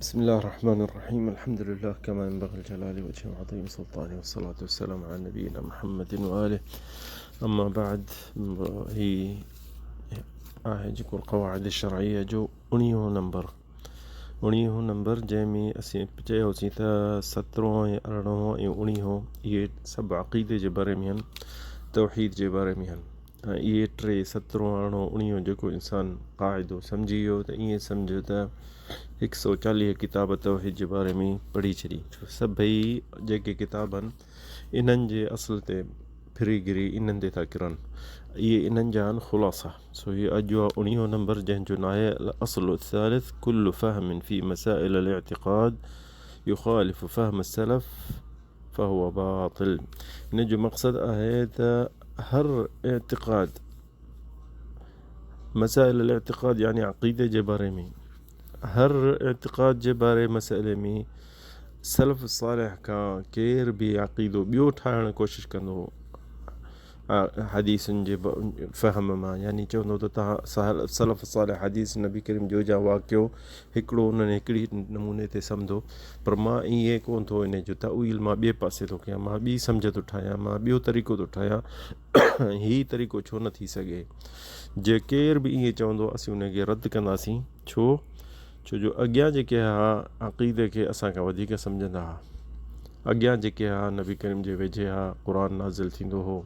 بسم الله الرحمن الرحيم. الحمد لله كما ينبغي الجلال وجهه وعظيم سلطانه، والصلاة والسلام على نبينا محمد وآله. أما بعد، هي جيڪو القواعد الشرعية جو 19 نمبر जंहिंमें असीं चयोसीं त 17 ऐं 18 ऐं 19 इहे सभु अक़ीदे जे बारे में आहिनि, तौहीद जे बारे में आहिनि। ऐं इहे 3 17 18 19 जेको इंसानु क़ाइदो सम्झी वियो त ईअं सम्झो त 140 किताब तौहीद जे बारे में पढ़ी छॾी। छो सभई जेके किताब आहिनि इन्हनि जे असुल ते फिरी गिरी इन्हनि ते था किरनि, इहे इन्हनि जा आहिनि ख़ुलासा। सो इहे अॼु आहे 19 नंबर, जंहिंजो नाहे असुल सालिस कुल्लु फ़हमिन फ़ी मसाइल अल-इअ्तिक़ाद युख़ालिफ़ु फ़हम सलफ़ फ़हुव बातिल। इन जो मक़सदु आहे त हर इअ्तिक़ाद, मसाइल अल-इअ्तिक़ाद यानी अक़ीदे जे बारे में, हर इअ्तिक़ाद जे बारे मसइले में सलफ़ सालिह खां केर बि अक़ीदो ॿियो ठाहिण जी कोशिशि कंदो हदीसुनि जे फ़हम मां, यानी चवंदो त तव्हां सलफ़ सालिह हदीस नबी करीम जो जा वाक़ियो हिकिड़ो उन्हनि हिकिड़ी नमूने ते सम्झो, पर मां ईअं कोन थो इन जो तअवील मां ॿिए पासे थो कयां, मां ॿी सम्झ थो ठाहियां, मां ॿियो तरीक़ो थो ठाहियां। हीअ तरीक़ो छो न थी सघे? जे केर बि ईअं चवंदो असीं उनखे रद्द कंदासीं। छो जो अॻियां जेके हा अक़ीदे खे असांखां वधीक सम्झंदा हुआ। अॻियां जेके हा नबी करीम जे वेझे हा क़ुरान नाज़िल थींदो हो,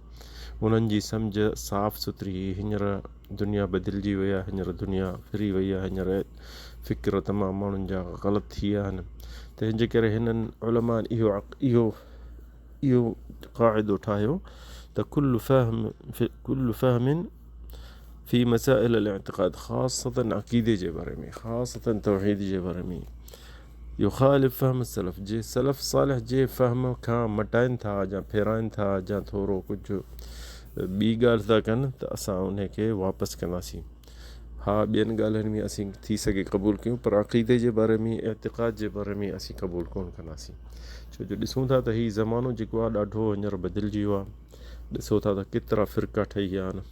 उन्हनि जी सम्झ साफ़ सुथरी। हींअर दुनिया बदिलजी वई आहे, हींअर दुनिया फिरी वई आहे, हींअर फ़िक्र तमामु माण्हुनि जा ग़लति थी विया आहिनि। तंहिंजे करे हिननि उलमा इहो क़ाइदो ठाहियो त कुल्लु फ़हमिन फ़ी मसाइल अल-इअ्तिक़ाद, ख़ासतन अक़ीदे जे बारे में, ख़ासतन तौहीद जे बारे में, युख़ालिफ़ फ़हम सलफ़, जे सलफ़ सालिह जे फ़हम खां मटाइनि था या फेराइनि था या थोरो कुझु ॿी ॻाल्हि था कनि, त असां उनखे वापसि कंदासीं। हा, ॿियनि ॻाल्हियुनि में असीं थी सघे क़बूल कयूं, पर अक़ीदे जे बारे में, इअ्तिक़ाद जे बारे में असीं क़बूल कोन कंदासीं। छो जो ॾिसूं था त हीउ ज़मानो जेको आहे ॾाढो हींअर बदिलजी वियो आहे। ॾिसो था त केतिरा फ़िरका ठही विया आहिनि,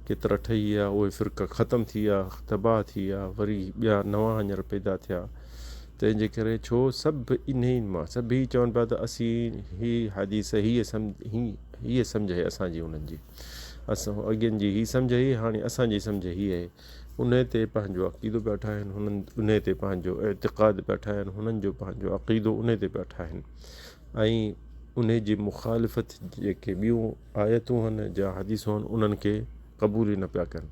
केतिरा ठही विया, उहे फ़िरका ख़तमु थी विया, तबाह थी विया, वरी ॿिया नवां हींअर पैदा थिया। तंहिंजे करे छो सभु इन्हनि मां सभई चवनि पिया त असीं हीअ हदीस हीअ सम्झ आहे असांजी, उन्हनि जी असां अॻियनि जी हीअ सम्झ ही, हाणे असांजी सम्झ हीअ आहे। उन ते पंहिंजो अक़ीदो पिया ठाहिनि, हुननि उन ते पंहिंजो इअ्तिक़ाद पिया ठाहिनि, हुननि जो पंहिंजो अक़ीदो उन ते पिया ठाहिनि। ऐं उन जी मुखालिफ़त जेके ॿियूं आयतूं आहिनि या हदीसूं आहिनि, उन्हनि खे क़बूल ई न पिया कनि।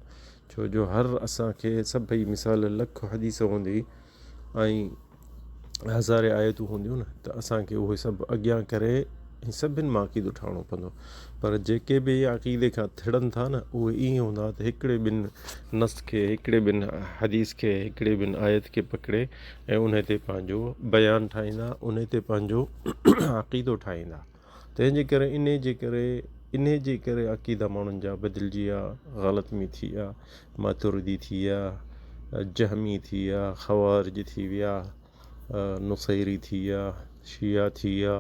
छो जो हर असांखे सभई मिसाल लख हदीस हूंदी ऐं हज़ारे आयतूं हूंदियूं न, त असांखे उहे सभु अॻियां करे सभिनि मां अक़ीदो ठाहिणो पवंदो। पर जेके बि अक़ीदे खां थिड़नि था न, उहे ईअं हूंदा त हिकिड़े ॿिनि नस खे, हिकिड़े ॿिनि हदीस खे, हिकिड़े ॿिनि आयत खे पकिड़े ऐं उन ते पंहिंजो बयानु ठाहींदा, उन ते पंहिंजो अक़ीदो ठाहींदा। तंहिंजे करे इन जे करे अक़ीदा माण्हुनि जा बदिलजी विया, ग़लतमी थी विया, मातुरिदी थी विया, जहमी थी विया, ख़वारिज थी विया, नुसैरी थी विया, शिया थी विया,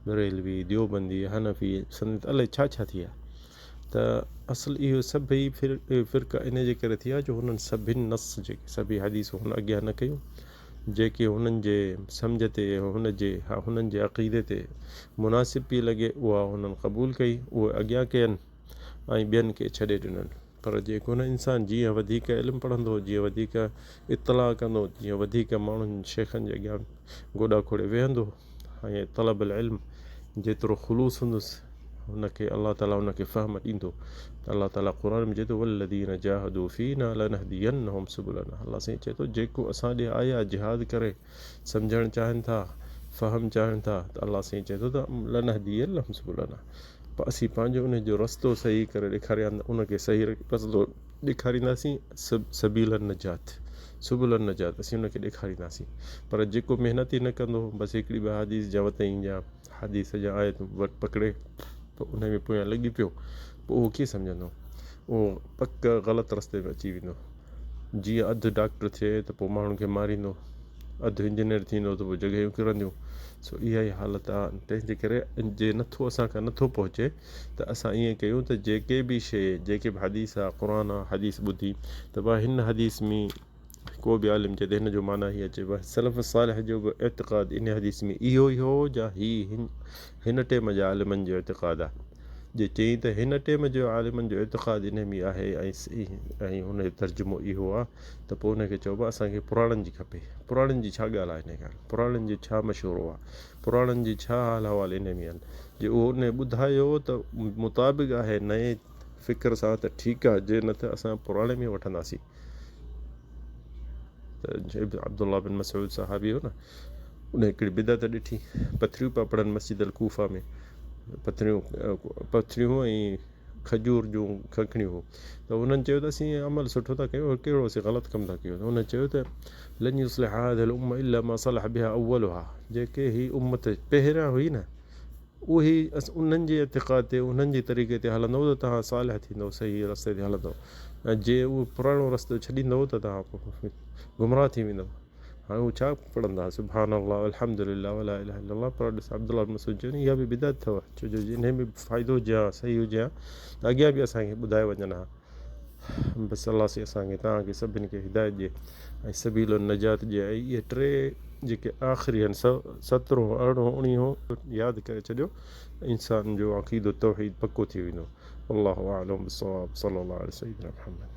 बरेलवी, देवबंदी, हनफी, सनत, अलाए छा छा थी विया। त असुल इहो सभई फ़िरका इन जे करे थी विया जो हुननि सभिनि नस जेके सभई हदीसूं हुन अॻियां न कयूं, जेके हुननि जे सम्झ ते, हुननि जे अक़ीदे ते मुनासिब पई लॻे, उहा हुननि क़बूल कई, उहे अॻियां कयनि ऐं ॿियनि खे छॾे ॾिननि। पर जेको न इंसानु जीअं वधीक इल्मु पढ़ंदो, जीअं वधीक इतला कंदो, जीअं वधीक माण्हुनि शेखनि जे अॻियां गोॾा खोड़े वेहंदो, ऐं तलबुल इल्म जेतिरो ख़ुलूस हूंदुसि, हुनखे अलाह ताला हुनखे फ़हम ॾींदो। त अलाह ताला क़ुरान में चए थो वल्लज़ीना जाहदू फ़ीना लनहदियन्नहुम सुबुलना। अलाह साईं चए थो जेको असां ॾे आया जिहाद करे सम्झणु चाहिनि था, फ़हम चाहिनि था, त अलाह साईं चए थो त लनहदियन्नहुम सुबुलना, पर असीं पंहिंजो उन जो रस्तो सही करे ॾेखारिया, उनखे सही रस्तो ॾेखारींदासीं। सबील नजात, सुबुल नजात, असीं उनखे ॾेखारींदासीं। पर जेको महिनत ई न कंदो, बसि हिकिड़ी ॿ हदीस जा वतई या हदीस जा आयतूं वटि पकिड़े पोइ उन में पोयां लॻी पियो, पोइ उहो कीअं सम्झंदो? उहो पक ग़लति रस्ते में अची वेंदो। जीअं अधु डॉक्टर थिए त पोइ माण्हुनि खे मारींदो, अधु इंजीनियर थींदो त पोइ जॻहियूं किरंदियूं। सो इहा ई हालत आहे। तंहिंजे करे जे असांखां नथो पहुचे त असां ईअं कयूं त जेके बि शइ, जेके बि हदीस आहे, क़ुरान आहे, हदीस ॿुधी त भाई हिन हदीस में को बि आलिम चए त हिन जो माना हीअ अचे सलफ़ सालिह जो बि एतिक़ाद इन हदीस में इहो ई हो जा हिन टेम जा आलिमनि जो एतिक़ाद आहे जे चई त हिन टेम जो आलिमनि जो एतिक़ाद इन में आहे ऐं हुन जो तर्जुमो इहो आहे त पोइ हुनखे चइबो आहे असांखे पुराणनि जी खपे। पुराणनि जी छा ॻाल्हि आहे हिन ॻाल्हि पुराणनि जी छा मशहूरु आहे पुराणनि जी छा हाल अहिवाल इन में आहिनि जे उहो उन ॿुधायो त मुताबिक़ आहे नए फ़िक्र सां त ठीकु आहे जे न त असां पुराणे में वठंदासीं। त अब्दुल्ला बिन मसूद साहबी हो न उन हिकिड़ी बिदत ॾिठी पथरियूं पिया पढ़नि मस्जिद अल कूफ़ा में पथरियूं ऐं खजूर जूं खखणियूं हो त उन्हनि चयो त असीं अमल सुठो था कयूं कहिड़ो असीं ग़लति कमु था कयूं त उन चयो त लन युस्लिह हादिहिल उम्मह इल्ला मा सलह बिहा अव्वलुहा जेके ही उम्मत पहिरियां हुई न उहे उन्हनि जे एतिक़ाद ते उन्हनि जे तरीक़े ते हलंदो त तव्हां सालिह थींदो सही रस्ते ते हलंदो ऐं जे उहो पुराणो रस्तो छॾींदव त तव्हां गुमराह थी वेंदव। हाणे उहो छा पढ़ंदा सुभान अल्लाह अल्हम्दुलिल्लाह वला इलाहा इल्लल्लाह पर ॾिस अब्दुल्ला बिन मसूद चयो इहा बि बिदअत अथव छो जो इन में फ़ाइदो हुजे हा सही हुजे हा त अॻियां बि असांखे ॿुधाए वञनि हा। बसि अलाह से असांखे तव्हांखे सभिनि खे हिदायत ॾिए ऐं सबील नजात ॾिए ऐं इहे टे जेके आख़िरी आहिनि 17, 18, 19 यादि करे छॾियो इंसान जो अक़ीदो तौहीद पको थी वेंदो। अल्लाहु अअलम बिस्सवाब सल्लल्लाहु अलैहि सय्यिदना मुहम्मद।